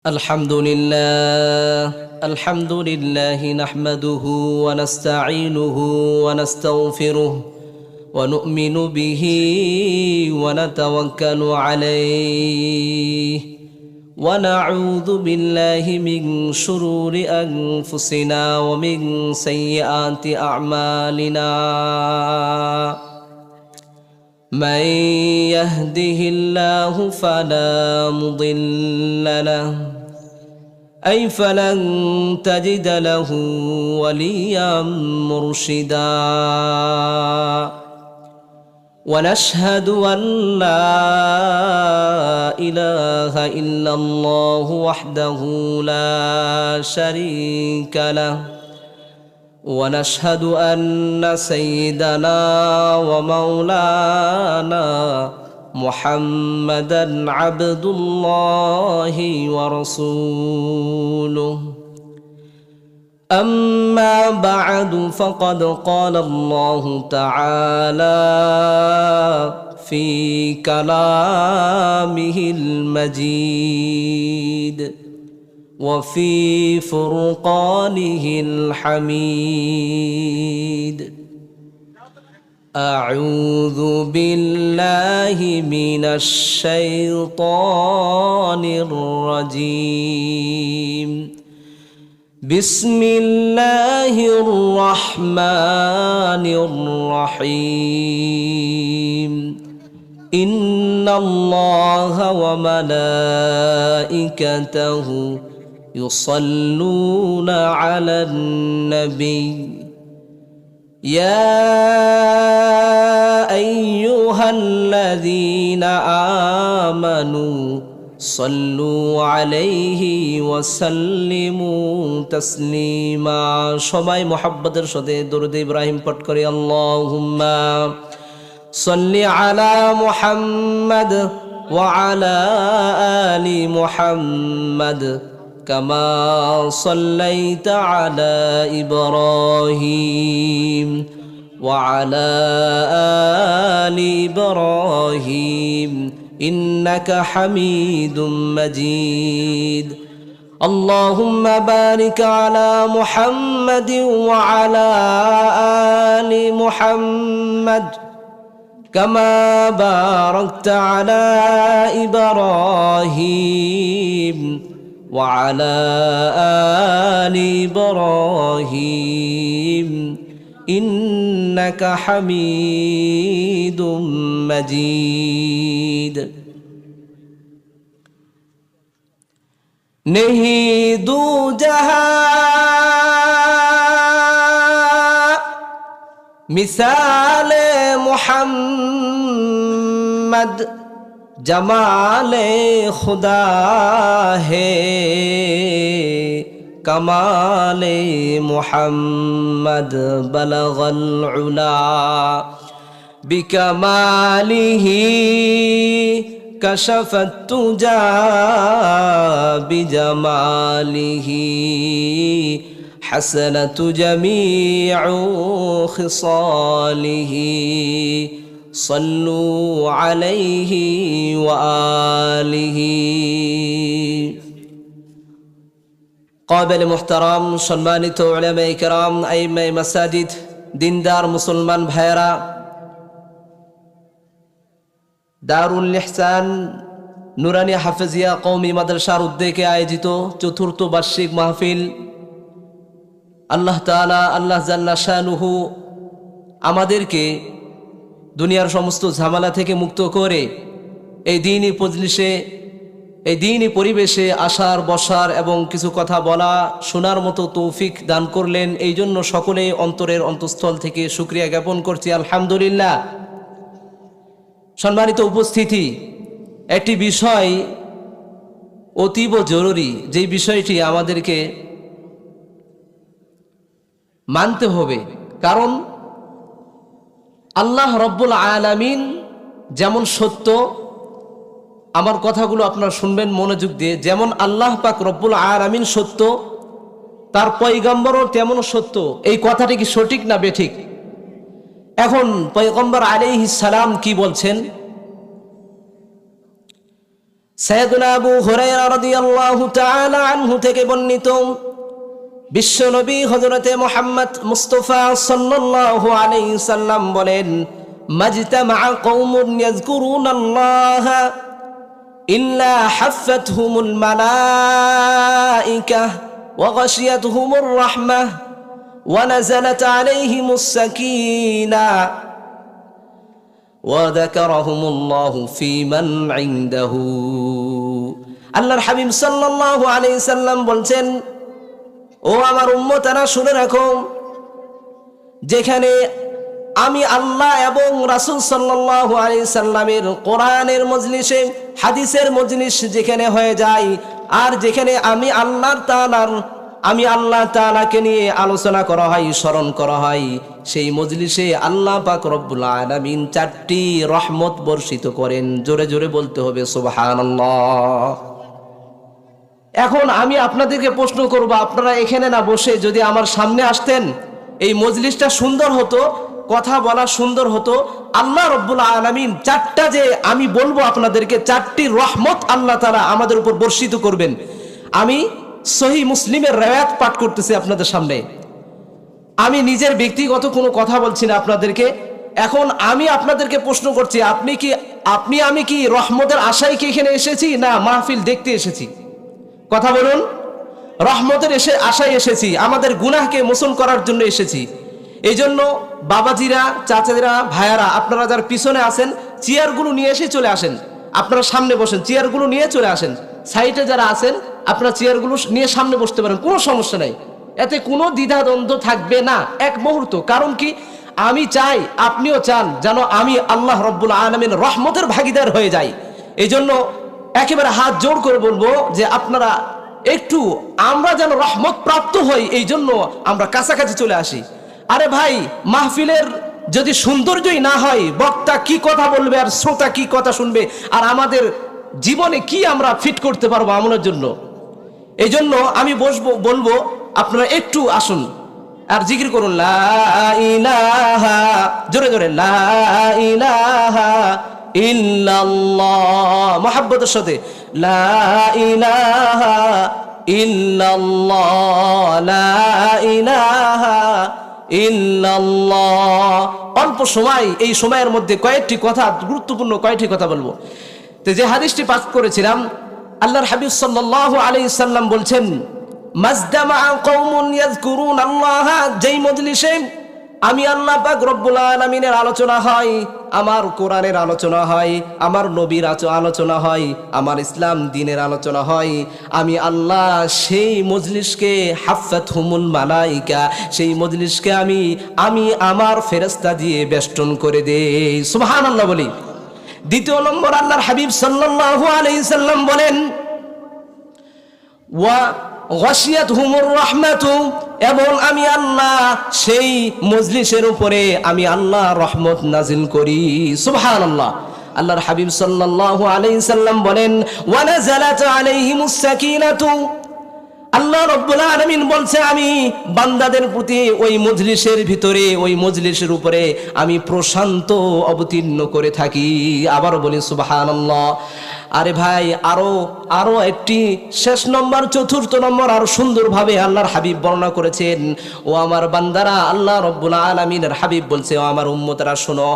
الحمد لله نحمده ونستعينه ونستغفره ونؤمن به ونتوكل عليه ونعوذ بالله من شرور أنفسنا ومن سيئات أعمالنا من يهده الله فلا مضل له أي فلن تجد له وليا مرشدا ونشهد أن لا إله إلا الله وحده لا شريك له ونشهد أن سيدنا ومولانا محمدًا عبد الله ورسوله أما بعد فقد قال الله تعالى في كلامه المجيد وفي فرقانه الحميد أعوذ بالله من الشيطان الرجيم بسم الله الرحمن الرحيم إن الله وملائكته يصلون على النبي يا أيها الذين آمنوا صلوا عليه وسلموا تسليما সবাই মুহাব্বতের সাথে দরুদ ইব্রাহিম পাঠ করি আল্লাহুম্মা সাল্লি আলা মুহাম্মাদ ওয়া আলা আলি মুহাম্মাদ كما صليت على إبراهيم وعلى آل إبراهيم إنك حميد مجيد اللهم بارك على محمد وعلى آل محمد كما باركت على إبراهيم وعلى آل إبراهيم إنك حميد مجيد नहीं दू जहां मिसाल मुहम्मद जमाले खुदा है कमाले मुहम्मद बलगल उला बिकमालिही कशफत तुजा बिजमालिही हसनत जमीउ खिसालिही صلوا عليه وآله قابل محترم সম্মানিত উলামায়ে কেরাম আইম্মায়ে মাসাজিদ দিনদার মুসলমান ভাইরা দারুল ইহসান নুরানি হাফেজিয়া কওমি মাদ্রাসার উদ্যোগে আয়োজিত চতুর্থ বার্ষিক মাহফিল আল্লাহ তাআলা আল্লাহ জাল্লা শানুহু আমাদেরকে দুনিয়ার সমস্ত ঝামেলা থেকে মুক্ত করে এই দ্বীনি মজলিসে এই দ্বীনি পরিবেশে আসার বসার এবং কিছু কথা বলা শোনার মতো তৌফিক দান করলেন এই জন্য সকলেই অন্তরের অন্তঃস্থল থেকে শুকরিয়া জ্ঞাপন করছি আলহামদুলিল্লাহ। সম্মানিত উপস্থিতি, একটি বিষয় অতীব জরুরি, যেই বিষয়টি আমাদেরকে মানতে হবে, কারণ আল্লাহ রব্বুল আলামিন যেমন সত্য, আমার কথাগুলো আপনারা শুনবেন মনোযোগ দিয়ে, যেমন আল্লাহ পাক রব্বুল আলামিন সত্য, তার পয়গম্বরও তেমন সত্য। এই কথাটি কি সঠিক না বেঠিক? এখন পয়গম্বর আলাইহিস সালাম কি বলছেন? সাইয়েদুনা আবু হুরায়রা রাদিয়াল্লাহু তাআলা আনহু থেকে বর্ণিত, বিশ্বনবী হযরতে মুহাম্মদ মুস্তাফা সাল্লাল্লাহু আলাইহি সাল্লাম বলেন, মাজতামা কওমুন ইয়াযকুরুনাল্লাহা ইল্লা হাফাতহুমুল মালাইকা ওয়া গাশিয়াতহুমুর রাহমাহ ওয়া নাযালাত আলাইহিমুস সাকিনাহ ওয়া যাকারাহুমুল্লাহু ফী মান ইনদাহু। আল্লাহর হাবিব সাল্লাল্লাহু আলাইহি সাল্লাম বলছেন, ও আমার উম্মতেরা শুনে রাখো, যেখানে আমি আল্লাহ এবং রাসূল সাল্লাল্লাহু আলাইহি সাল্লামের কোরআনের মজলিসে, হাদিসের মজলিস যেখানে হয়ে যায়, আর যেখানে আমি আল্লাহ তাআলাকে নিয়ে আলোচনা করা হয়, স্মরণ করা হয়, সেই মজলিসে আল্লাহ পাক রব্বুল আলামিন 4টি রহমত বর্ষিত করেন। জোরে জোরে বলতে হবে সুবহানাল্লাহ। এখন আমি আপনাদেরকে প্রশ্ন করব, আপনারা এখানে না বসে যদি আমার সামনে আসতেন, এই মজলিসটা সুন্দর হতো, কথা বলা সুন্দর হতো। আল্লাহ রব্বুল আলামিন 4টা যে আমি বলবো আপনাদেরকে, 4টি রহমত আল্লাহ তাআলা আমাদের উপর বর্ষিত করবেন। আমি সহিহ মুসলিমের রিওয়ায়াত পাঠ করতেছি আপনাদের সামনে। আমি নিজের ব্যক্তিগত কোনো কথা বলছি না আপনাদেরকে। এখন আমি আপনাদেরকে প্রশ্ন করছি, আমি কি রহমতের আশায় কি এখানে এসেছি, না মাহফিল দেখতে এসেছি? কথা বলুন। রহমতের আশায় এসেছি, আমাদের গুনাহকে মোচন করার জন্য এসেছি। এই জন্য বাবাজিরা, চাচারা, ভাইয়ারা, আপনারা যারা পিছনে আছেন, চেয়ারগুলো নিয়ে এসে চলে আসেন। আপনারা সামনে বসেন, চেয়ারগুলো নিয়ে চলে আসেন। সাইডে যারা আছেন, আপনারা চেয়ারগুলো নিয়ে সামনে বসতে পারেন, কোনো সমস্যা নাই। এতে কোনো দ্বিধাদ্বন্দ্ব থাকবে না এক মুহূর্ত। কারণ কি, আমি চাই, আপনিও চান যেন আমি আল্লাহ রব্বুল আলামিন রহমতের ভাগীদার হয়ে যাই। এই জন্য একেবারে হাত জোর করে বলবো যে আপনারা একটু, আমরা যেন রহমত প্রাপ্ত হই, এই জন্য আমরা কাছাকাছি চলে আসি। আরে ভাই, মাহফিলের যদি সৌন্দর্যই না হয়, বক্তা কি কথা বলবে আর শ্রোতা কি কথা শুনবে, আর আমাদের জীবনে কি আমরা ফিট করতে পারবো আমলের জন্য? এই জন্য আমি বলবো আপনারা একটু আসুন আর জিকির করুন, লা ইলাহা, জোরে জোরে, লা ইলাহা ইল্লাল্লাহ, মুহাব্বতের সাথে, লা ইলাহা ইল্লাল্লাহ, লা ইলাহা ইল্লাল্লাহ। অল্প সময়, এই সময়ের মধ্যে কয়েকটি কথা, গুরুত্বপূর্ণ কয়েকটি কথা বলবো। তো যে হাদিসটি পাঠ করেছিলাম, আল্লাহর হাবিব সাল্লাল্লাহু আলাইহি সাল্লাম বলছেন, মাজদামা কওমুন ইয়াযকুরুনাল্লাহা, যেই মজলিসে আমি আল্লাহ পাক রব্বুল আলামিনের আলোচনা হয়, আমার কোরআনের আলোচনা হয়, আমার নবীর আলোচনা হয়, আমার ইসলাম দ্বীনের আলোচনা হয়, আমি আল্লাহ সেই মজলিসকে হাফাতহুমুল মালাইকা, সেই মজলিসকে আমি আমার ফেরেশতা দিয়ে বেষ্টন করে দেই। সুবহানাল্লাহ বলি। দ্বিতীয় নম্বর, আল্লাহর হাবিব সাল্লাল্লাহু আলাইহি সাল্লাম বলেন, ওয়া গাশিয়াতহুমুর রাহমাতু, এবং আমি আল্লাহ সেই মজলিসের উপরে আমি আল্লাহ রহমত নাজিল করি। সুবহানাল্লাহ। আল্লাহর হাবিব সাল্লাল্লাহু আলাইহি সাল্লাম বলেন, ওয়া নাযালাত আলাইহিমুস সাকিনাতু, আল্লাহ রাব্বুল আলামিন বলছে, আমি বান্দাদের প্রতি ওই মজলিসের ভিতরে, ওই মজলিসের উপরে আমি প্রশান্ত অবতীর্ণ করে থাকি। আবার বলি সুবহানাল্লাহ। আরে ভাই, আরো একটি শেষ নম্বর, চতুর্থ নম্বর, আরো সুন্দরভাবে আল্লাহর হাবিব বর্ণনা করেছেন। ও আমার বান্দারা, আল্লাহ রাব্বুল আলামিনের হাবিব বলছে, ও আমার উম্মতরা শোনো,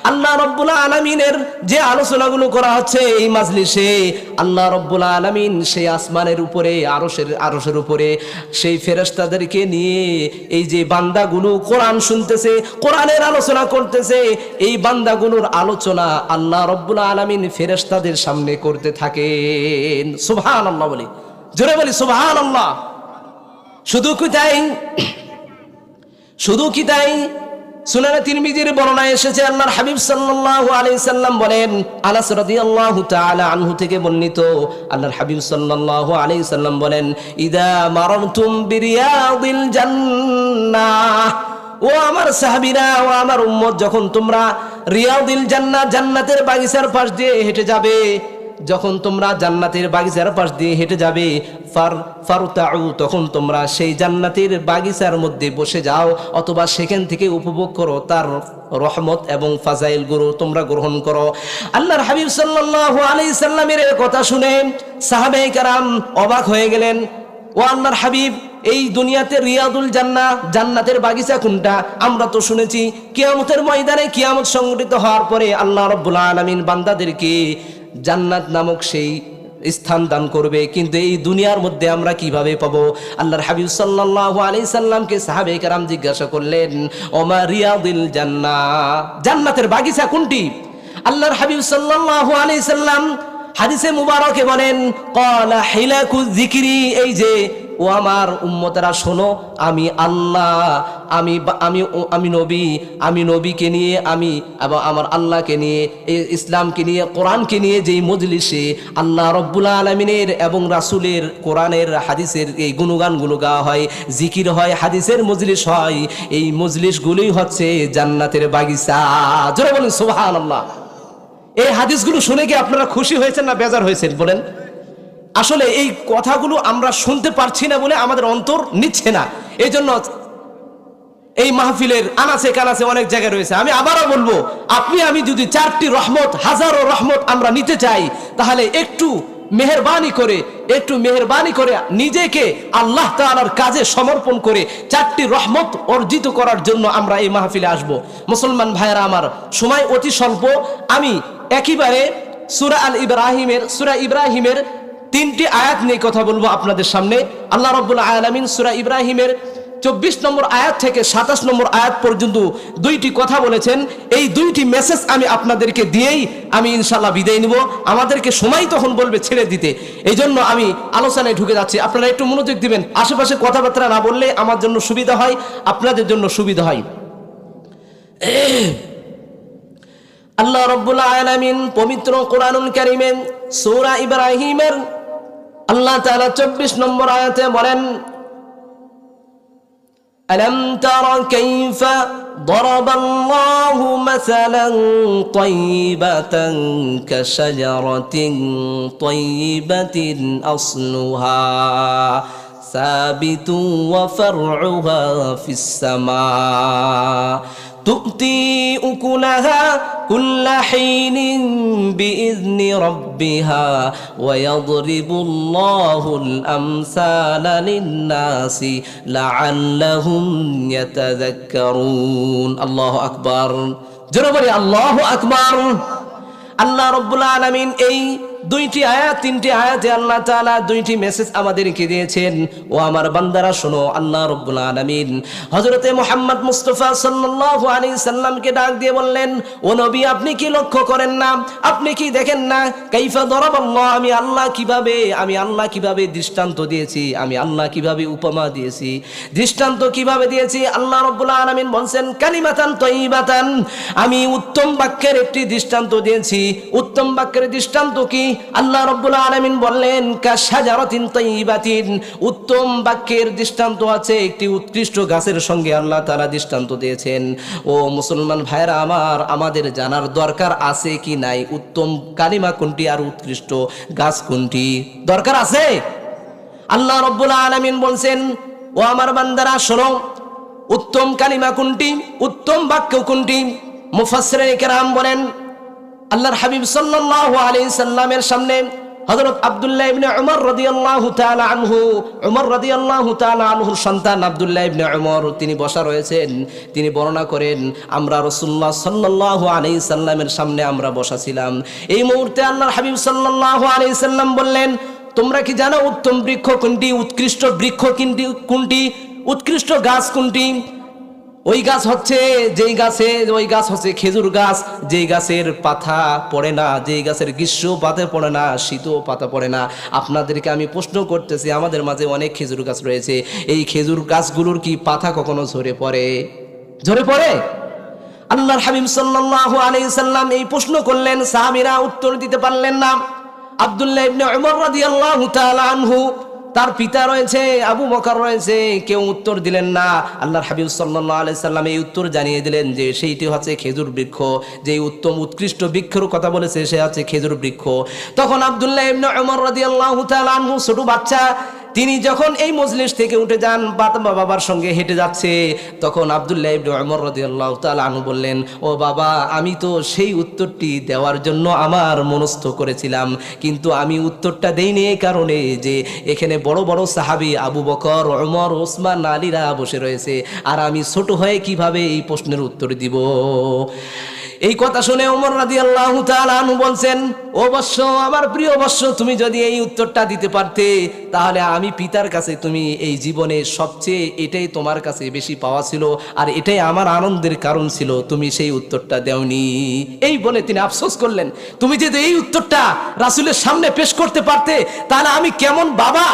আল্লাহ রাব্বুল আলামিনের যে আলোচনাগুলো করা হচ্ছে এই মাজলিসে, আল্লাহ রাব্বুল আলামিন সেই আসমানের উপরে, আরশের উপরে সেই ফেরেশতাদেরকে নিয়ে এই যে বান্দাগুলো কোরআন শুনতেছে, কোরআনের আলোচনা করতেছে, এই বান্দাগুলোর আলোচনা আল্লাহ রাব্বুল আলামিন ফেরেশতাদের সামনে করতে থাকেন। সুবহানাল্লাহ বলি, জোরে বলি সুবহানাল্লাহ। শুধু কি তাই? সুনানে তিরমিজির বর্ণনায় এসেছে, আল্লাহর হাবিব সাল্লাল্লাহু আলাইহি সাল্লাম বলেন, আনাস রাদিয়াল্লাহু তাআলা আনহু থেকে বর্ণিত, আল্লাহর হাবিব সাল্লাল্লাহু আলাইহি সাল্লাম বলেন, ইদা মারারতুম বিরিয়াদিল জান্নাহ, ও আমার সাহাবীরা, ও আমার উম্মত, যখন তোমরা রিয়াদিল জান্নাহ, জান্নাতের বাগিচার পাশ দিয়ে হেঁটে যাবে, যখন তোমরা জান্নাতের বাগিচার পাশ দিয়ে হেঁটে যাবে, ফারতাউ, তখন তোমরা সেই জান্নাতের বাগিচার মধ্যে বসে যাও, অথবা সেখান থেকে উপভোগ করো তার রহমত এবং ফাজাইল গুলো তোমরা গ্রহণ করো। আল্লাহর হাবিব সাল্লাল্লাহু আলাইহি সাল্লামের কথা শুনে সাহাবায়ে কেরাম অবাক হয়ে গেলেন। ও আল্লাহর হাবিব, এই দুনিয়াতে রিয়াদুল জান্নাহ, জান্নাতের বাগিচা কোনটা? আমরা তো শুনেছি কিয়ামতের ময়দানে, কিয়ামত সংঘটিত হওয়ার পরে আল্লাহ রাব্বুল আলামিন বান্দাদেরকে জান্নাত নামক সেই স্থান দান করবে, কিন্তু এই দুনিয়ার মধ্যে আমরা কিভাবে পাবো? আল্লাহর হাবিব সাল্লাল্লাহু আলাইহি সাল্লামকে সাহাবায়ে কেরাম জিজ্ঞাসা করলেন, ওমা রিয়াদুল জান্নাহ, জান্নাতের বাগিচা কোনটি? আল্লাহর হাবিব সাল্লাল্লাহু আলাইহি সাল্লাম হাদিসে মুবারকে বলেন, ক্বালা হিলাকুয যিকরি, এই যে ও আমার উম্মতেরা শোনো, আমি আল্লাহ, আমি নবীকে নিয়ে, আমি এবং আমার আল্লাহকে নিয়ে, এই ইসলামকে নিয়ে, কোরআনকে নিয়ে যেই মজলিসে আল্লাহ রব্বুল আলামিনের এবং রাসূলের কোরআনের হাদিসের এই গুণগানগুলো গাওয়া হয়, জিকির হয়, হাদিসের মজলিস হয়, এই মজলিসগুলোই হচ্ছে জান্নাতের বাগিচা। জোরে বলেন সুবহানাল্লাহ। এই হাদিসগুলো শুনে কি আপনারা খুশি হয়েছেন না বেজার হয়েছেন বলেন? আসলে এই কথাগুলো আমরা শুনতে পারছি না বলে আমাদের অন্তর নিচ্ছে না। এই জন্য এই মাহফিলের আনাচে কানাচে অনেক জায়গায় রয়েছে। আমি আবারও বলবো, আমি যদি 4টি রহমত, হাজারো রহমত আমরা নিতে চাই, তাহলে একটু মেহেরবানি করে নিজেকে আল্লাহ তাআলার কাজে সমর্পণ করে 4টি রহমত অর্জিত করার জন্য আমরা এই মাহফিলে আসব। মুসলমান ভাইয়েরা আমার, সময় অতি স্বল্প। আমি একেবারে সূরা ইব্রাহিমের 3টি আয়াত নিয়ে কথা বলবো আপনাদের সামনে। আল্লাহ রাব্বুল আলামিন সূরা ইব্রাহিমের 24 নম্বর আয়াত থেকে 27 নম্বর আয়াত পর্যন্ত 2টি কথা বলেছেন। এই 2টি মেসেজ আমি আপনাদেরকে দিয়েই আমি ইনশাআল্লাহ বিদায় নিব। আমাদেরকে সময় তখন বলবে ছেড়ে দিতে, এই জন্য আমি আলোচনায় ঢুকে যাচ্ছি। আপনারা একটু মনোযোগ দিবেন। আশেপাশে কথাবার্তা না বললে আমার জন্য সুবিধা হয়, আপনাদের জন্য সুবিধা হয়। আল্লাহ রাব্বুল আলামিন পবিত্র কোরআনুল কারীমে সূরা ইব্রাহিমের আল্লাহ তাআলা 24 নম্বর আয়াতে বলেন, ألم تر كيف ضرب الله مثلا طيبة كشجرة طيبة أصلها ثابت وفرعها في السماء تؤتي أكلها كل حين بإذن ربها ويضرب الله الأمثال للناس لعلهم يتذكرون الله أكبر جربني الله أكبر আল্লাহ রাব্বুল আলামিন এই 2টি আয়াত 3টি আয়াতে আল্লাহ তাআলা 2টি মেসেজ আমাদেরকে দিয়েছেন। ও আমার বান্দারা শোনো, আল্লাহ রাব্বুল আলামিন হযরতে মুহাম্মদ মুস্তাফা সাল্লাল্লাহু আলাইহি সাল্লামকে ডাক দিয়ে বললেন, ও নবী, আপনি কি লক্ষ্য করেন না, আপনি কি দেখেন না, কাইফা দরাবাল্লাহ, আমি আল্লাহ কিভাবে দৃষ্টান্ত দিয়েছি, আমি আল্লাহ কিভাবে উপমা দিয়েছি, দৃষ্টান্ত কিভাবে দিয়েছি। আল্লাহ রাব্বুল আলামিন বলেন, কালিমাতান তাইয়িবাতান, আমি উত্তম বাক্যের একটি দৃষ্টান্ত দিয়েছি। উত্তম বাক্যের দৃষ্টান্ত কি? আল্লাহ রাব্বুল আলামিন বললেন, কাশাজারাতিন তাইয়িবাতিন, উত্তম বাক্যের দৃষ্টান্ত আছে একটি উৎকৃষ্ট গাছের সঙ্গে আল্লাহ তাআলা দৃষ্টান্ত দিয়েছেন। ও মুসলমান ভাইরা আমার, আমাদের জানার দরকার আছে কি নাই, উত্তম কালিমা কোনটি আর উৎকৃষ্ট গাছ কোনটি, দরকার আছে? আল্লাহ রাব্বুল আলামিন বলছেন, ও আমার বান্দারা শোনো, উত্তম কালিমা কোনটি, উত্তম বাক্য কোনটি? মুফাসসিরিনে কেরাম বলেন, আল্লাহর হাবিব সাল্লাল্লাহু আলাইহি সাল্লামের সামনে হযরত আব্দুল্লাহ ইবনে উমর রাদিয়াল্লাহু তাআলা আনহুর সন্তান আব্দুল্লাহ ইবনে উমর তিনি বসা রয়েছেন। তিনি বর্ণনা করেন, আমরা রাসূলুল্লাহ সাল্লাল্লাহু আলাইহি সাল্লামের সামনে আমরা বসা ছিলাম। এই মুহূর্তে আল্লাহর হাবিব সাল্লাল্লাহু আলাইহি সাল্লাম বললেন, তোমরা কি জানো উত্তম বৃক্ষ কোনটি, উৎকৃষ্ট বৃক্ষ কোনটি, উৎকৃষ্ট গাছ কোনটি? ওই গাছ হচ্ছে খেজুর গাছ, যেই গাছের পাতা পড়ে না, যেই গাছের গ্রীষ্ম পাতা পড়ে না, শীতও পাতা পড়ে না। আপনাদেরকে আমি প্রশ্ন করতেছি, আমাদের মাঝে অনেক খেজুর গাছ রয়েছে, এই খেজুর গাছগুলোর কি পাতা কখনো ঝরে পড়ে? আল্লাহর হাবিব সাল্লাল্লাহু আলাইহি সাল্লাম এই প্রশ্ন করলেন, সাহাবীরা উত্তর দিতে পারলেন না। আব্দুল্লাহ ইবনে উমর রাদিয়াল্লাহু তাআলা আনহু তার পিতা রয়েছে, আবু বকর রয়েছে, কেউ উত্তর দিলেন না। আল্লাহর হাবিব সাল্লাল্লাহু আলাইহি সাল্লাম এই উত্তর জানিয়ে দিলেন যে সেইটি হচ্ছে খেজুর বৃক্ষ, যে উত্তম উৎকৃষ্ট বৃক্ষের কথা বলেছে সে হচ্ছে খেজুর বৃক্ষ। তখন আব্দুল্লাহ ইবনে উমর রাদিয়াল্লাহু তাআলা আনহু ছোট বাচ্চা, তিনি যখন এই মজলিস থেকে উঠে যান, বাবার সঙ্গে হেঁটে যাচ্ছে, তখন আব্দুল্লাহ ইবনে উমর রাদিয়াল্লাহু তাআলা আনহু বললেন, ও বাবা, আমি তো সেই উত্তরটি দেওয়ার জন্য আমার মনস্থ করেছিলাম, কিন্তু আমি উত্তরটা দেইনি এই কারণে যে এখানে বড় বড় সাহাবী আবু বকর, ওমর, ওসমান, আলীরা বসে রয়েছে, আর আমি ছোট হয়ে কিভাবে এই প্রশ্নের উত্তর দিব। এই কথা শুনে ওমর রাদিয়াল্লাহু তাআলা আনহু বলছেন, ও বৎস, আমার প্রিয় বৎস, তুমি যদি এই উত্তরটা দিতে পারতে তাহলে আমি পিতার কাছে তুমি এই জীবনে সবচেয়ে এটাই তোমার কাছে বেশি পাওয়া ছিল, আর এটাই আমার আনন্দের কারণ ছিল, তুমি সেই উত্তরটা দেওনি। এই বলে তিনি আফসোস করলেন, তুমি যদি এই উত্তরটা রাসূলের সামনে পেশ করতে পারতে তাহলে আমি কেমন বাবা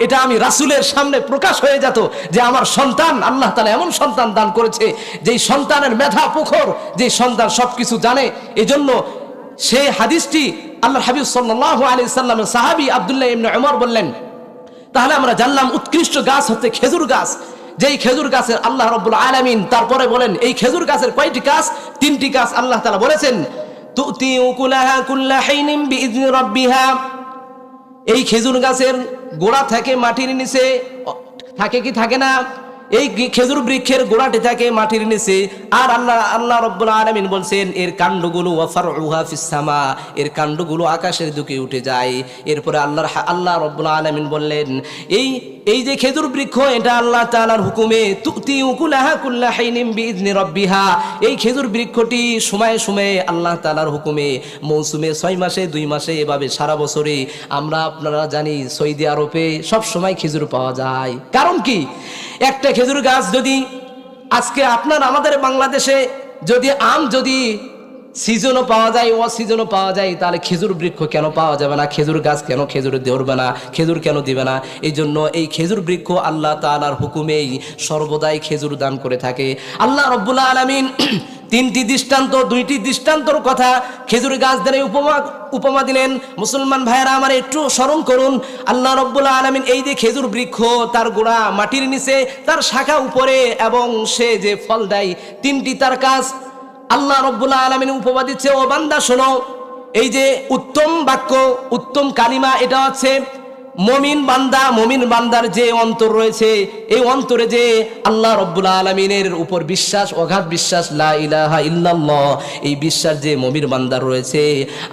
এটা আমি রাসূলের সামনে প্রকাশ হয়ে যেত যে আমার সন্তান, আল্লাহ তাআলা এমন সন্তান দান করেছে যেই সন্তানের মেধা প্রখর, যে সন্তান সবকিছু জানে। এজন্য সেই হাদিসটি আল্লাহর হাবিব সাল্লাল্লাহু আলাইহি সাল্লামের সাহাবী আব্দুল্লাহ ইবনে উমর বললেন, তাহলে আমরা জানলাম উৎকৃষ্ট গাছ হচ্ছে খেজুর গাছ, যেই খেজুর গাছের আল্লাহ রাব্বুল আলামিন তারপরে বলেন এই খেজুর গাছের কয়টি গাছ? 3টি গাছ আল্লাহ তাআলা বলেছেন, তুতি উকুলাহা কুল্লা হিনিন বিইذনি রাব্বিহা। এই খেজুর গাছের গোড়া থাকে মাটির নিচে, থাকে কি থাকে না? এই খেজুর বৃক্ষের গোড়াটি থাকে মাটির নিচে, আর আল্লাহ রাব্বুল আলামিন বলছেন এর কাণ্ডগুলো ওয়া ফারউহা ফিস সামা, এর কাণ্ডগুলো আকাশের দিকে উঠে যায়। এরপরে আল্লাহ রাব্বুল আলামিন বললেন এই যে খেজুর বৃক্ষ এটা আল্লাহ তাআলার হুকুমে তুতি উকুলাহা কুল্লা হিনিন বিইذনি রাব্বিহা, এই খেজুর বৃক্ষটি সময়ে সময়ে আল্লাহ তাআলার হুকুমে মৌসুমে 6 মাসে 2 মাসে এভাবে সারা বছরে, আমরা আপনারা জানি সৌদি আরবে সব সময় খেজুর পাওয়া যায়। কারণ কি? একটা খেজুর গাছ যদি আজকে আমাদের বাংলাদেশে যদি আম যদি সিজনও পাওয়া যায়, অসিজনও পাওয়া যায়, তাহলে খেজুর বৃক্ষ কেন পাওয়া যাবে না? খেজুর গাছ কেন খেজুর ধরবে না? খেজুর কেন দিবে না? এই জন্য এই খেজুর বৃক্ষ আল্লাহ তাআলার হুকুমেই সর্বদাই খেজুর দান করে থাকে। আল্লাহ রাব্বুল আলামিন 3টি দৃষ্টান্ত, 2টি দৃষ্টান্তর কথা খেজুর গাছ দ্বারা উপমা দিলেন। মুসলমান ভাইয়েরা আমার একটু স্মরণ করুন, আল্লাহ রাব্বুল আলামিন এই যে খেজুর বৃক্ষ, তার গোড়া মাটির নিচে, তার শাখা উপরে, এবং সে যে ফল দেয়, 3টি তার কাজ। আল্লাহ রাব্বুল আলামিন উপমা দিচ্ছে, ও বান্দা শোনো, এই যে উত্তম বাক্য, উত্তম কালিমা, এটা হচ্ছে মুমিন বান্দার যে অন্তর রয়েছে, এই অন্তরে যে আল্লাহ রাব্বুল আলামিনের উপর বিশ্বাস, অগাধ বিশ্বাস, লা ইলাহা ইল্লাল্লাহ, এই বিশ্বাস যে মুমিন বান্দার রয়েছে।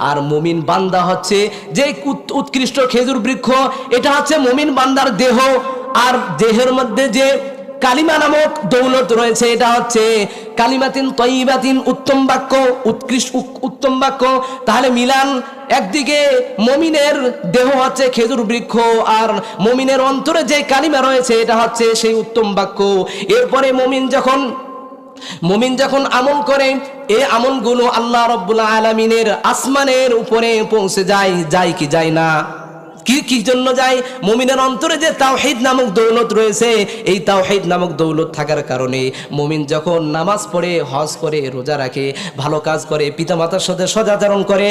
আর মুমিন বান্দা হচ্ছে যে উৎকৃষ্ট খেজুর বৃক্ষ, এটা হচ্ছে মুমিন বান্দার দেহ, আর দেহের মধ্যে যে কালিমা নামক দৌলত রয়েছে, এটা হচ্ছে কালিমাতিন তয়্যিবাতিন, উত্তম বাক্য, উৎকৃষ্ট উত্তম বাক্য। তাহলে মিলান, একদিকে মুমিনের দেহ হচ্ছে খেজুর বৃক্ষ, আর মুমিনের অন্তরে যে কালিমা রয়েছে এটা হচ্ছে সেই উত্তম বাক্য। এরপরে মুমিন যখন আমল করে, এই আমলগুলো আল্লাহ রাব্বুল আলামিনের আসমানের উপরে পৌঁছে যায় কি যায় না? কি জন্য যায়? মুমিনের অন্তরে যে তাওহীদ নামক দৌলত রয়েছে, এই তাওহীদ নামক দৌলত থাকার কারণে মুমিন যখন নামাজ পড়ে, হজ করে, রোজা রাখে, ভালো কাজ করে, পিতামাতার সাথে সদাচরণ করে,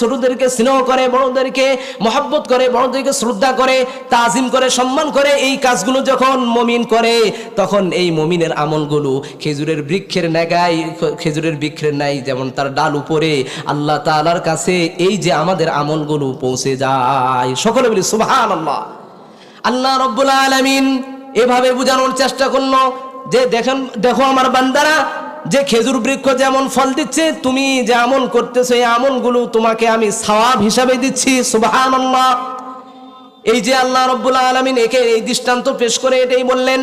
ছোটদেরকে স্নেহ করে, বড়দেরকে মহব্বত করে, বড়দেরকে শ্রদ্ধা করে, তাজিম করে, সম্মান করে, এই কাজগুলো যখন মুমিন করে, তখন এই মুমিনের আমলগুলো খেজুরের বৃক্ষের ন্যায় যেমন তার ডাল উপরে আল্লাহ তাআলার কাছে এই যে আমাদের আমলগুলো পৌঁছে যায়। সকলে বলি সুবহানাল্লাহ। আল্লাহ রাব্বুল আলামিন এভাবে বোঝানোর চেষ্টা করলো যে দেখো আমার বান্দারা, যে খেজুর বৃক্ষ যেমন ফল দিচ্ছে, তুমি যে আমল করতেছো এই আমলগুলো তোমাকে আমি সওয়াব হিসাবে দিচ্ছি। সুবহানাল্লাহ। এই যে আল্লাহ রাব্বুল আলামিন একে এই দৃষ্টান্ত পেশ করে এটাই বললেন।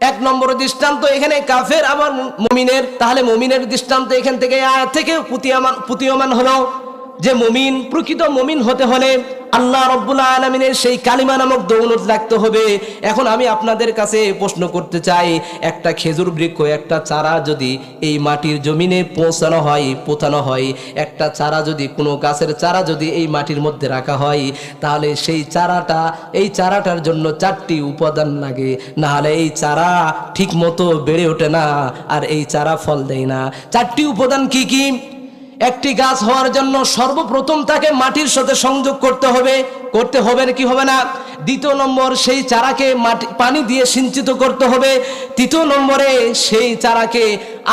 1 নম্বর দৃষ্টান্ত এখানে কাফের আবার মুমিনের, তাহলে মুমিনের দৃষ্টান্ত এখান থেকে আয়াত থেকে প্রতীয়মান হলো যে প্রকৃত মুমিন হতে হলে আল্লাহ রাব্বুল আলামিনের সেই কালিমা নামক দৌলত রাখতে হবে। এখন আমি আপনাদের কাছে প্রশ্ন করতে চাই, একটা খেজুর বৃক্ষ, একটা চারা যদি এই মাটির জমিনে পোঁতানো হয়, একটা চারা যদি, কোনো গাছের চারা যদি এই মাটির মধ্যে রাখা হয়, তাহলে সেই চারাটার জন্য 4টি উপাদান লাগে, না হলে এই চারা ঠিক মতো বেড়ে ওঠে না, আর এই চারা ফল দেয় না। 4টি উপাদান কি কি? একটি গাছ হওয়ার জন্য সর্বপ্রথম তাকে মাটির সাথে সংযোগ করতে হবে, করতে হবে কি হবে না? দ্বিতীয় নম্বর, সেই চারাকে পানি দিয়ে সিঞ্চিত করতে হবে। তৃতীয় নম্বরে, সেই চারাকে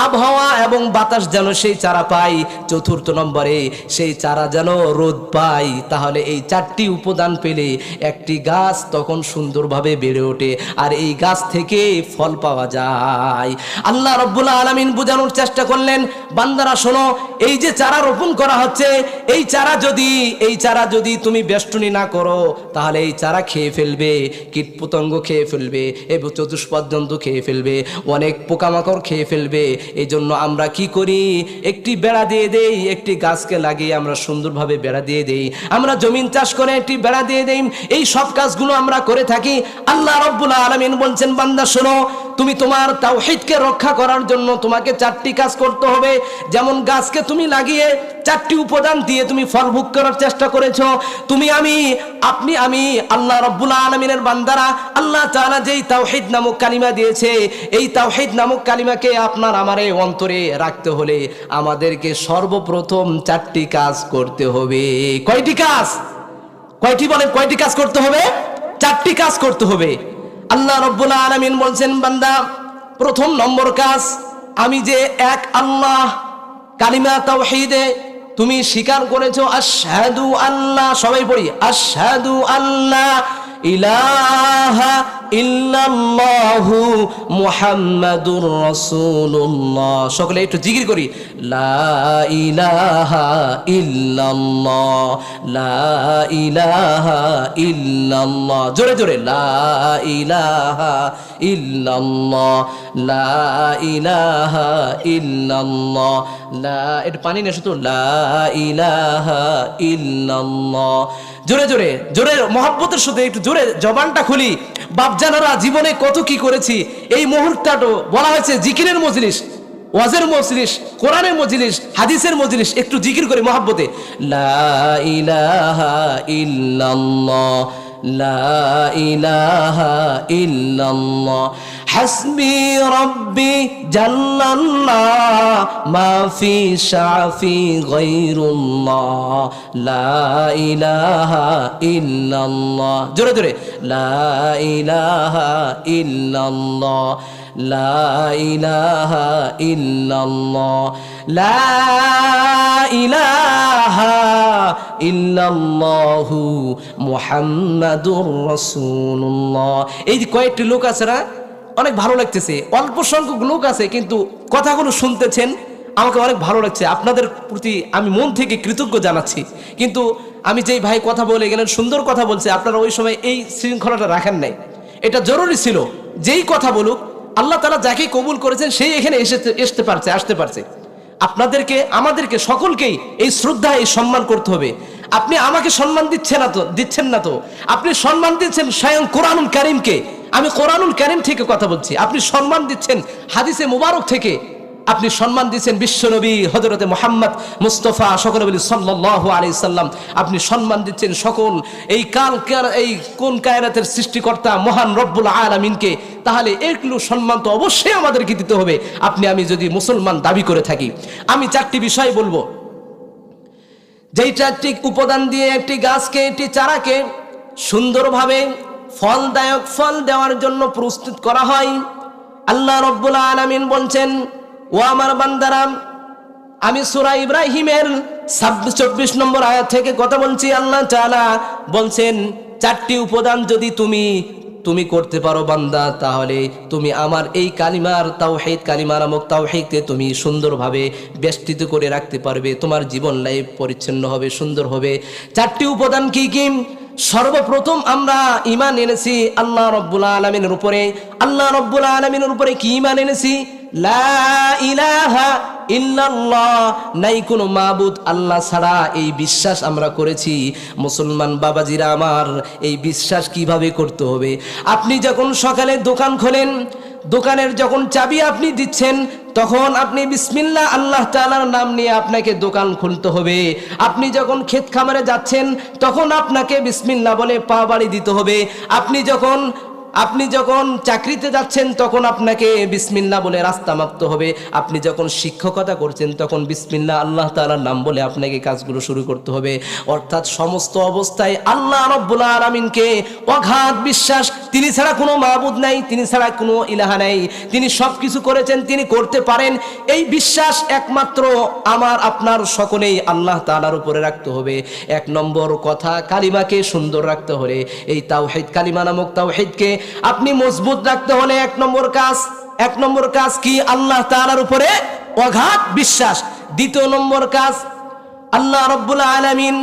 আবহাওয়া এবং বাতাস যেন সেই চারা পায়। চতুর্থ নম্বরে, সেই চারা যেন রোদ পায়। তাহলে এই 4টি উপাদান পেলে একটি গাছ তখন সুন্দরভাবে বেড়ে ওঠে, আর এই গাছ থেকে ফল পাওয়া যায়। আল্লাহ রাব্বুল আলামিন বোঝানোর চেষ্টা করলেন, বান্দারা শোনো, এই যে চারা রোপণ করা হচ্ছে, এই চারা যদি তুমি বেষ্টনী না করো, তাহলে এই চারা খেয়ে ফেলবে, কীটপতঙ্গ খেয়ে ফেলবে, এবং চতুষ্পদ জন্তু খেয়ে ফেলবে, অনেক পোকামাকড় খেয়ে ফেলবে। এই জন্য আমরা কি করি? একটি বেড়া দিয়ে দেই, একটি গাছকে লাগিয়ে আমরা সুন্দরভাবে বেড়া দিয়ে দেই, আমরা জমিন চাষ করে একটি বেড়া দিয়ে দেই। এই সব কাজগুলো আমরা করে থাকি। আল্লাহ রাব্বুল আলামিন বলছেন, বান্দা শোনো, তুমি তোমার তাওহীদকে রক্ষা করার জন্য তোমাকে 4টি কাজ করতে হবে। যেমন গাছকে তুমি লাগিয়ে 4টি উপাদান দিয়ে তুমি ফল ভোগ করার চেষ্টা করেছো, আমি আল্লাহ রাব্বুল আলামিনের বান্দারা, আল্লাহ তাআলা যেই তাওহীদ নামক কালিমা দিয়েছে, এই তাওহীদ নামক কালিমাকে আপনার আমারে অন্তরে রাখতে হলে আমাদেরকে সর্বপ্রথম 4টি কাজ করতে হবে। কয়টি কাজ? কয়টি বলেন? কয়টি কাজ করতে হবে? 4টি কাজ করতে হবে। আল্লাহ রাব্বুল আলামিন বলছেন, বান্দা, প্রথম নম্বর কাজ, আমি যে এক আল্লাহ, কালিমা তাওহীদে তুমি স্বীকার করেছো, আশহাদু আল্লাহ, সবাই পড়ি, আশহাদু আল্লাহ ইলাহা ইল্লাল্লাহু মুহাম্মাদুর রাসূলুল্লাহ। সকলে একটু জিকির করি, লা ইলাহা ইল্লাল্লাহ, লা ইলাহা ইল্লাল্লাহ, জোরে জোরে, লা ইলাহা ইল্লাল্লাহ, লা ইলাহা ইল্লাল্লাহ, একটু পানি নেশো তো, লা ইলাহা ইল্লাল্লাহ, জোরে জোরে জোরে মহব্বতের সাথে একটু জোরে জবানটা খুলি। বাপজানারা জীবনে কত কি করেছি, এই মুহূর্তটা বলা হয়েছে জিকিরের মজলিস, ওয়াজের মজলিস, কোরআনের মজলিস, হাদিসের মজলিস। একটু জিকির করি মহব্বতে, লা ইলাহা ইল্লাল্লাহ, লা ইলাহা ইল্লাল্লাহ, হাসবি রব্বি জাল্লাল্লাহ, মা ফি শাফি গায়রুল্লাহ, লা ইলাহা ইল্লাল্লাহ, জোরে জোরে, লা ইলাহা ইল্লাল্লাহ, লা ইলাহা ইল্লাল্লাহ, লা ইলাহা ইল্লাল্লাহু মুহাম্মাদুর রাসূলুল্লাহ। এই যে কয়েকটি লোক আছে না, অনেক ভালো লাগতেছে, অল্প সংখ্যক লোক আছে কিন্তু কথাগুলো শুনতেছেন, আমাকে অনেক ভালো লাগছে। আপনাদের প্রতি আমি মন থেকে কৃতজ্ঞ জানাচ্ছি। কিন্তু আমি যেই ভাই কথা বলে গেলেন, সুন্দর কথা বলছে, আপনারা ওই সময় এই শৃঙ্খলাটা রাখেন নাই। এটা জরুরি ছিল, যেই কথা বলুক, আল্লাহ তাআলা যাকে কবুল করেছেন সেই এখানে আসতে পারছে। আপনাদেরকে, আমাদেরকে, সকলকেই এই শ্রদ্ধা, এই সম্মান করতে হবে। আপনি আমাকে সম্মান দিচ্ছেন না তো, আপনি সম্মান দিচ্ছেন স্বয়ং কোরআনুল কারীমকে। আমি কোরআনুল কারীম থেকে কথা বলছি, আপনি সম্মান দিচ্ছেন হাদিসে মুবারক থেকে, আপনি সম্মান দিচ্ছেন বিশ্বনবী হযরতে মুহাম্মদ মুস্তাফা সকলে বলি সাল্লাল্লাহু আলাইহি সাল্লাম। আপনি সম্মান দিচ্ছেন সকল এই কোন কায়নাতের সৃষ্টিকর্তা মহান রব্বুল আলামিনকে। তাহলে এগুলো সম্মান তো অবশ্যই আমাদেরকে দিতে হবে, আমি যদি মুসলমান দাবি করে থাকি। আমি 4টি বিষয় বলবো, যেই 4টি উপাদান দিয়ে একটি গাছকে, একটি চারাকে সুন্দরভাবে ফলদায়ক ফল দেওয়ার জন্য প্রস্তুত করা হয়। আল্লাহ রাব্বুল আলামিন বলছেন, ও আমার বান্দারা, আমি সূরা ইব্রাহিমের 24 নম্বর আয়াত থেকে কথা বলছি। আল্লাহ তাআলা বলছেন, 4টি উপাদান যদি তুমি করতে পারো বান্দা, তাহলে তুমি আমার এই কালিমার তাওহীদ, কালিমা নামক তাওহীদকে তুমি সুন্দরভাবে বেষ্টিত করে রাখতে পারবে, তোমার জীবন লাইফ পরিচ্ছন্ন হবে, সুন্দর হবে। 4টি উপাদান কি কি? সর্বপ্রথম আমরা ঈমান এনেছি আল্লাহ রাব্বুল আলামিনের উপরে। আল্লাহ রাব্বুল আলামিনের উপরে কি ঈমান এনেছি? লা ইলাহা ইল্লাল্লাহ, নাই কোনো মাবুদ আল্লাহ ছাড়া, এই বিশ্বাস আমরা করেছি। মুসলমান বাবাজিরা আমার, এই বিশ্বাস কিভাবে করতে হবে? আপনি যখন সকালে দোকান খোলেন, দোকানের যখন চাবি আপনি দিচ্ছেন, তখন আপনি বিসমিল্লাহ আল্লাহ তাআলার নাম নিয়ে আপনাকে দোকান খুলতে হবে। আপনি যখন ক্ষেত খামারে যাচ্ছেন, তখন আপনাকে বিসমিল্লাহ বলে পা বাড়ি দিতে হবে। আপনি যখন আপনি যখন চাকরিতে যাচ্ছেন তখন আপনাকে বিসমিল্লাহ বলে রাস্তা মাপতে হবে। আপনি যখন শিক্ষকতা করছেন তখন বিসমিল্লাহ আল্লাহ তাআলার নাম বলে আপনাকে কাজগুলো শুরু করতে হবে। অর্থাৎ সমস্ত অবস্থায় আল্লাহ রাব্বুল আলামিনকে অগাধ বিশ্বাস, তিনি ছাড়া কোনো মাবুদ নাই, তিনি ছাড়া কোনো ইলাহা নাই, তিনি সব কিছু করেছেন, তিনি করতে পারেন, এই বিশ্বাস একমাত্র আমার আপনার সকলেই আল্লাহ তাআলার উপরে রাখতে হবে। এক নম্বর কথা, কালিমাকে সুন্দর রাখতে হলে, এই তাওহীদ কালিমা নামক তাওহীদকে আপনি মজবুত রাখতে হলে এক নম্বর কাজ কি? আল্লাহ তাআলার উপরে অগাধ বিশ্বাস। দ্বিতীয় নম্বর কাজ, আল্লাহ রাব্বুল আলামিন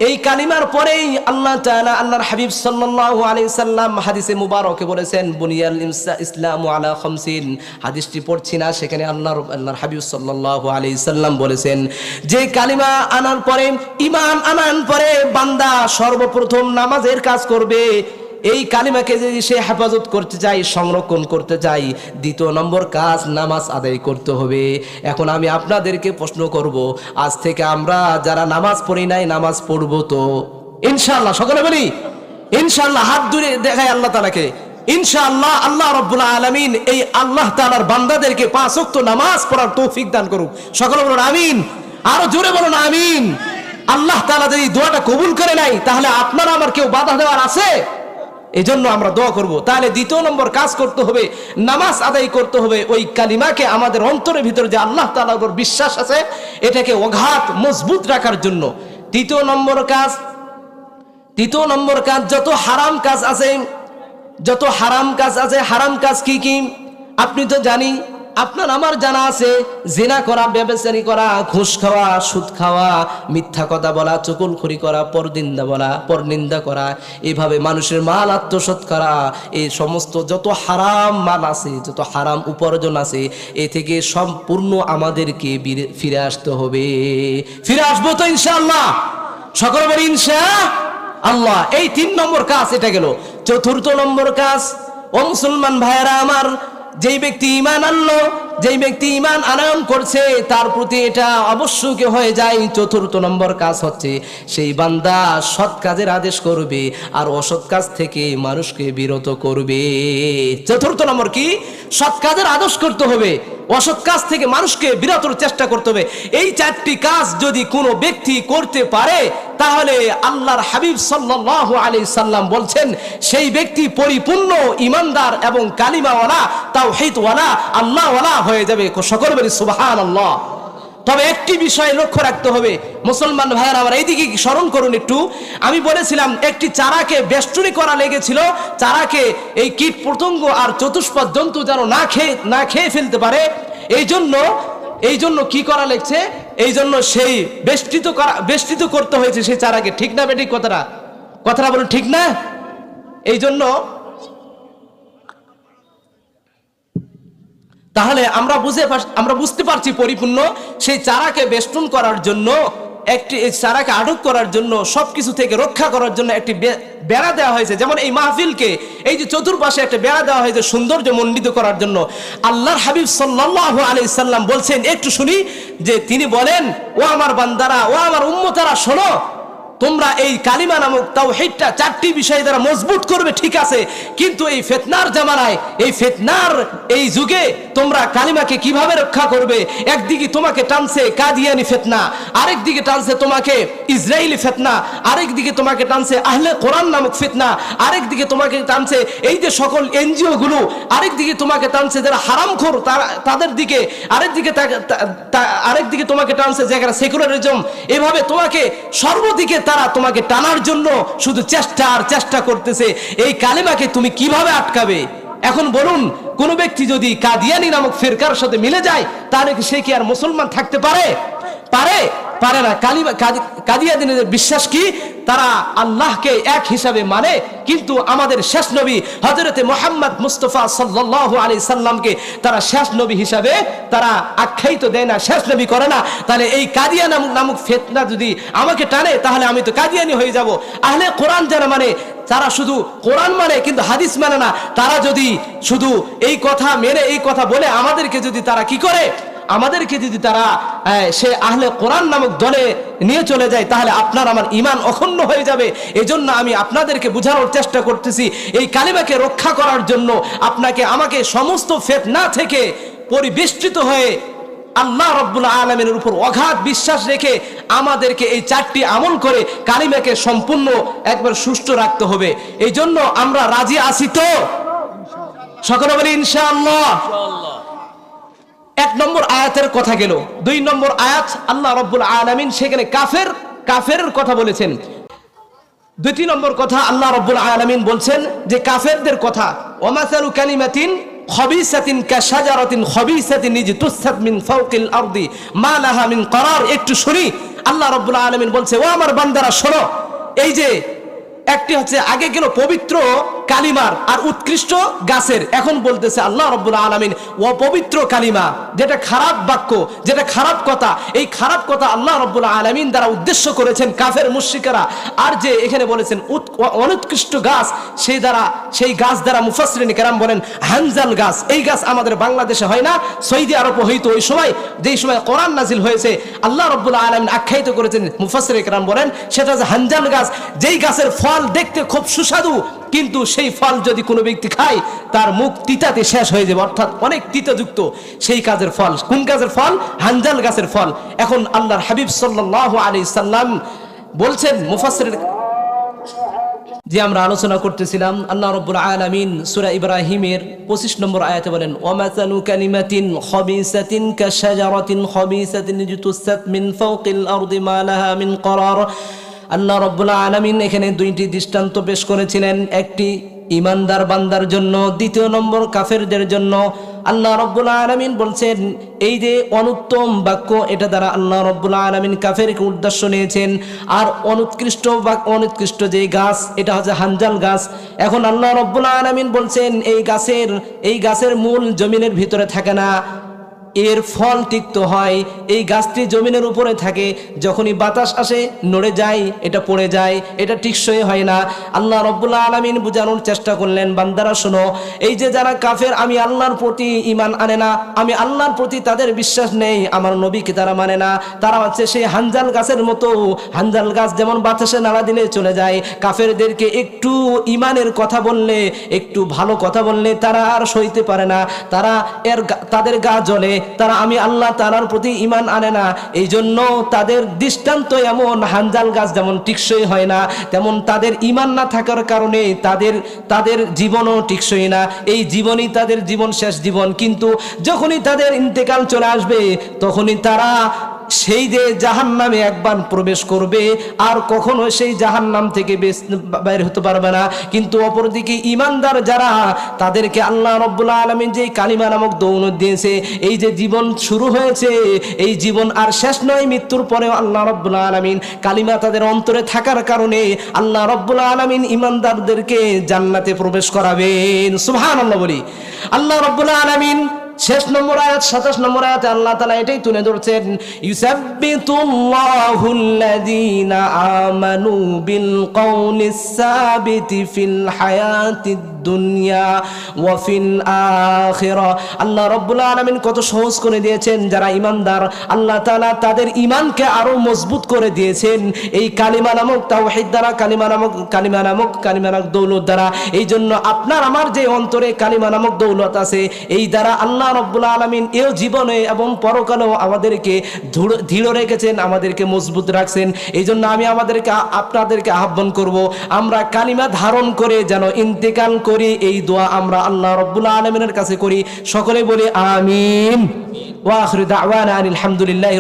এই কালিমার পরেই আল্লাহ তাআলা আল্লাহর হাবিব সাল্লাল্লাহু আলাইহি সাল্লাম হাদিসে মুবারকে বলেছেন বুনিয়াল ইসলামু আলা খামসিন। হাদিসটি পড়ছি না, সেখানে আল্লাহর হাবিব সাল্লাল্লাহু আলাইহি সাল্লাম বলেছেন যে কালিমা আনার পরে, ঈমান আনার পরে বান্দা সর্বপ্রথম নামাজের কাজ করবে। এই কালিমাকে যদি সে হেফাজত করতে চাই, সংরক্ষণ করতে চাই, দ্বিতীয় নম্বর কাজ নামাজ আদায় করতে হবে। এখন আমি আপনাদেরকে প্রশ্ন করব, আজ থেকে আমরা যারা নামাজ পড়ি নাই নামাজ পড়বো তো ইনশাআল্লাহ? সকলে বলি ইনশাআল্লাহ। হাত দূরে দেখায় আল্লাহ তাআলাকে ইনশাআল্লাহ। আল্লাহ রাব্বুল আলামিন এই আল্লাহ তাআলার বান্দাদেরকে 5 ওয়াক্ত নামাজ পড়ার তৌফিক দান করুক। সকলে বলুন আমিন। আরো জোরে বলুন আমিন। আল্লাহ তাআলা যদি দোয়াটা কবুল করে নাই তাহলে আপনার আমার কেউ বাধা দেওয়ার আছে? এই জন্য আমরা দোয়া করব। তাহলে দ্বিতীয় নম্বর কাজ করতে হবে, নামাজ আদায় করতে হবে। ওই কালিমাকে আমাদের অন্তরের ভিতরে যে আল্লাহ তাআলার উপর বিশ্বাস আছে এটাকে অগাধ মজবুত রাখার জন্য। তৃতীয় নম্বর কাজ, যত হারাম কাজ আছে, হারাম কাজ কি কি আপনি তো জানি, আপনার আমার জানা আছে। জিনা করা, ব্যভিচারী করা, ঘুষ খাওয়া, সুদ খাওয়া, মিথ্যা কথা বলা, চুগলখড়ি করা, পরনিন্দা করা, এইভাবে মানুষের মাল আত্মসাৎ করা, এই সমস্ত যত হারাম মাল আছে, যত হারাম উপার্জন আছে, এ থেকে সম্পূর্ণ আমাদেরকে ফিরে আসতে হবে। ফিরে আসবো তো ইনশাআল্লাহ? সকলে বলি ইনশাআল্লাহ। এই 3 নম্বর কাজ এটা গেল। চতুর্থ নম্বর কাজ, ও মুসলমান ভাইয়েরা আমার, যেই ব্যক্তি ঈমান আনলো, যেই ব্যক্তি ঈমান আনয়ন করছে তার প্রতি এটা আবশ্যক হয়ে যায়। চতুর্থ নম্বর কাজ হচ্ছে সেই বান্দা সৎ কাজের আদেশ করবে আর অসৎ কাজ থেকে মানুষকে বিরত করবে। চতুর্থ নম্বর কি? সৎ কাজের আদেশ করতে হবে, অসৎ কাজ থেকে মানুষকে বিরতর চেষ্টা করতে হবে। এই 4টি কাজ যদি কোনো ব্যক্তি করতে পারে তাহলে আল্লাহর হাবিব সাল্লাল্লাহু আলাইহি সাল্লাম বলছেন সেই ব্যক্তি পরিপূর্ণ ঈমানদার এবং কালিমাওয়ালা, তাওহীদওয়ালা, আল্লাহওয়ালা হয়ে যাবে। সকল বলি সুবহানাল্লাহ। তবে একটি বিষয় লক্ষ্য রাখতে হবে মুসলমান ভাইয়েরা আমার, এইদিকে স্মরণ করুন একটু। আমি বলেছিলাম একটি চারাকে বেষ্টনী করা লেগেছিল, চারাকে এই কীট পতঙ্গ আর চতুষ্পদ জন্তু যেন না খেয়ে ফেলতে পারে। এই জন্য কি করা লাগছে? এই জন্য সেই বেষ্টিত করতে হয়েছে সেই চারাকে। ঠিক না বেঠিক? কথাটা বলুন, ঠিক না? এই জন্য তাহলে আমরা বুঝতে পারছি পরিপূর্ণ সেই চারাকে বেষ্টন করার জন্য, এই চারাকে আটক করার জন্য, সবকিছু থেকে রক্ষা করার জন্য একটি বেড়া দেওয়া হয়েছে। যেমন এই মাহফিলকে এই যে চতুর্পাশে একটা বেড়া দেওয়া হয়েছে সৌন্দর্য মণ্ডিত করার জন্য। আল্লাহর হাবিব সাল্লাল্লাহু আলাইহি সাল্লাম বলছেন, একটু শুনি যে তিনি বলেন, ও আমার বান্দারা, ও আমার উম্মতারা, শোনো, তোমরা এই কালিমা নামক তাওহীদটা 4টি বিষয় দ্বারা মজবুত করবে, ঠিক আছে, কিন্তু এই ফিতনার জামানায়, এই ফিতনার এই যুগে তোমরা কালিমাকে কিভাবে রক্ষা করবে? একদিকে তোমাকে টানছে কাদিয়ানি ফিতনা, আরেকদিকে টানছে তোমাকে ইসরায়েলি ফিতনা, আরেকদিকে তোমাকে টানছে আহলে কোরআন নামক ফিতনা, আরেকদিকে তোমাকে টানছে এই যে সকল এনজিও গুলো, আরেকদিকে তোমাকে টানছে যারা হারামখোর তাদের দিকে, আরেকদিকে তোমাকে টানছে যারা সেকুলারিজম। এভাবে তোমাকে সর্বদিকে তারা তোমাকে টানার জন্য শুধু চেষ্টা করতেছে। এই কালিমাকে তুমি কিভাবে আটকাবে? এখন বলুন, কোন ব্যক্তি যদি কাদিয়ানি নামক ফিরকার সাথে মিলে যায় তাহলে সে কি আর মুসলমান থাকতে পারে? পারে না। কাদিয়ানীদের বিশ্বাস কি? তারা আল্লাহকে এক হিসাবে মানে, কিন্তু আমাদের শেষ নবী হযরতে মুহাম্মদ মুস্তাফা সাল্লাল্লাহু আলাইহি সাল্লামকে তারা শেষ নবী হিসাবে তারা আখ্যায়িত দেয় না, শেষ নবী করে না। তাহলে এই কাদিয়া নামক ফিতনা যদি আমাকে টানে তাহলে আমি তো কাদিয়ানি হয়ে যাব। আহলে কোরআন যারা মানে, তারা শুধু কোরআন মানে কিন্তু হাদিস মানে না। তারা যদি শুধু এই কথা মেনে, এই কথা বলে আমাদেরকে যদি তারা কি করে, আমাদেরকে যদি তারা সে আহলে কোরআন নামক দলে নিয়ে চলে যায়, তাহলে আপনার আমার ঈমান অখণ্ড হয়ে যাবে। এজন্য আমি আপনাদেরকে বোঝানোর চেষ্টা করতেছি, এই কালিমাকে রক্ষা করার জন্য আপনাকে আমাকে সমস্ত ফিতনা থেকে পরিবেষ্টিত হয়ে আল্লাহ রাব্বুল আলামিনের উপর অগাধ বিশ্বাস রেখে আমাদেরকে এই 4টি আমল করে কালিমাকে সম্পূর্ণ একবার সুষ্ঠু রাখতে হবে। এই জন্য আমরা রাজি আছি তো? সকলে বলি ইনশাআল্লাহ। 1 নম্বর আয়াতের কথা গেল। 2 নম্বর আয়াত আল্লাহ রাব্বুল আলামিন সেখানে কাফেরের কথা বলেছেন। 2 নম্বর কথা আল্লাহ রাব্বুল আলামিন বলছেন যে কাফেরদের কথা, ওয়ামাসালু কালিমাতিন খবিসাতিন কাশাজারাতিন খবিসাতিন ইজতুসাত মিন ফাওকিল আরদি মা লাহা মিন করার। একটু শুনি, আল্লাহ রাব্বুল আলামিন বলছে, ও আমার বান্দারা শোনো, এই যে একটি হচ্ছে আগে গেল পবিত্র কালিমার আর উৎকৃষ্ট গাছের, এখন বলতেছে আল্লাহ রাব্বুল আলামিন অপবিত্র কালিমা, যেটা খারাপ বাক্য, যেটা খারাপ কথা, এই খারাপ কথা আল্লাহ রাব্বুল আলামিন দ্বারা উদ্দেশ্য করেছেন কাফের মুশরিকরা। আর যে এখানে বলেছেন অনুৎকৃষ্ট গাছ, সেই গাছ দ্বারা মুফাসসিরিন কেরাম বলেন হানজাল গাছ। এই গাছ আমাদের বাংলাদেশে হয় না, সৌদি আরবে হয়তো ওই সময় যেই সময় কোরআন নাজিল হয়েছে আল্লাহ রাব্বুল আলামিন আখ্যায়িত করেছেন, মুফাসসিরিন কেরাম বলেন সেটা হচ্ছে হানজাল গাছ, যেই গাছের ফল দেখতে খুব সুস্বাদু, কিন্তু সেই ফল যদি কোনো ব্যক্তি খায় তার মুখ তিতাতে শেষ হয়ে যাবে, অর্থাৎ অনেক তিতাযুক্ত সেই কাজের ফল। কোন গাছের ফল? হানজাল গাছের ফল। এখন আল্লাহর হাবিব সাল্লাল্লাহু আলাইহি সাল্লাম বলছেন, মুফাসসিরিন যে আমরা আলোচনা করতেছিলাম, আল্লাহ রাব্বুল আলামিন সূরা ইব্রাহিমের 25 নম্বর আয়াতে বলেন, ওয়ামাসালু কালিমাতিন খবিসাতিন কাশাজারাতিন খবিসাতিন ইজতুসাত মিন ফাওকিল আরদি মা লাহা মিন করার। আল্লাহ রাব্বুল আলামিন এখানে 2টি দৃষ্টান্ত পেশ করেছিলেন, একটি ঈমানদার বান্দার জন্য, 2 নম্বর কাফেরদের জন্য। আল্লাহ রাব্বুল আলামিন বলছেন এই যে অনুত্তম বাক্য, এটা দ্বারা আল্লাহ রাব্বুল আলামিন কাফেরকে উদ্দেশ্য নিয়েছেন। আর অনুৎকৃষ্ট যে গাছ, এটা হচ্ছে হানজাল গাছ। এখন আল্লাহ রাব্বুল আলামিন বলছেন এই গাছের মূল জমিনের ভিতরে থাকে না, এর ফল তিক্ত হয়। এই গাছটি জমিনের উপরে থাকে, যখনই বাতাস আসে নড়ে যায়, এটা পড়ে যায়, এটা টিকসই হয় না। আল্লাহ রাব্বুল আলামিন বুঝানোর চেষ্টা করলেন, বান্দারা শোনো, এই যে যারা কাফের, আমি আল্লাহর প্রতি ঈমান আনে না, আমি আল্লাহর প্রতি তাদের বিশ্বাস নেই, আমার নবীকে তারা মানে না, তারা হচ্ছে সেই হানজাল গাছের মতো। হানজাল গাছ যেমন বাতাসে নাড়া দিলে চলে যায়, কাফেরদেরকে একটু ঈমানের কথা বললে, একটু ভালো কথা বললে তারা আর সইতে পারে না, তাদের গা জ্বলে, তারা আমি আল্লাহ তাআলার প্রতি ঈমান আনে না। এই জন্য তাদের দৃষ্টান্ত এমন, হানজাল গাছ যেমন টিকসই হয় না, তেমন তাদের ঈমান না থাকার কারণে তাদের জীবনও টিকসই না। এই জীবনই তাদের জীবন, শেষ জীবন। কিন্তু যখনই তাদের ইন্তেকাল চলে আসবে, তখনই তারা সেই যে জাহান্নামে একবার প্রবেশ করবে, আর কখনো সেই জাহান্নাম থেকে বের হতে পারবে না। কিন্তু অপরদিকে ঈমানদার যারা, তাদেরকে আল্লাহ রাব্বুল আলামিন যে কালিমা নামক দৌলত দিয়েছে, এই যে জীবন শুরু হয়েছে, এই জীবন আর শেষ নয়, মৃত্যুর পরেও আল্লাহ রাব্বুল আলামিন কালিমা তাদের অন্তরে থাকার কারণে আল্লাহ রাব্বুল আলামিন ঈমানদারদেরকে জান্নাতে প্রবেশ করাবেন। সুবহানাল্লাহ বলি। আল্লাহ রাব্বুল আলামিন শেষ নম্বর আয়াত 27 নম্বর আয়াতে আল্লাহ তাআলা এটাই তুলে ধরছেন, ইউসাব্বিতুল্লাহুল্লাযীনা আমানু বিল কওলিস সাবিতি ফিল হায়াতিদ দুনিয়া ওয়া ফিল আখিরা। আল্লাহ রাব্বুল আলামিন কত সহজ করে দিয়েছেন, যারা ঈমানদার আল্লাহ তাআলা তাদের ঈমানকে আরো মজবুত করে দিয়েছেন এই কালিমা নামক তাওহীদ দ্বারা, কালিমা নামক দৌলত দ্বারা। এই জন্য আপনার আমার যে অন্তরে কালিমা নামক দৌলত আছে, এই দ্বারা আল্লাহ রাব্বুল আলামিন এও জীবনে এবং পরকালেও আমাদেরকে দৃঢ় রেখেছেন, আমাদেরকে মজবুত রাখছেন। এই জন্য আমি আপনাদেরকে আহ্বান করব, আমরা কালিমা ধারণ করে যেন ইন্তেকাল করি, এই দোয়া আমরা আল্লাহ রাব্বুল আলামিনের কাছে করি। সকলে বলি আমিন। ওয়া আখিরু দাওয়ানা আলহামদুলিল্লাহ।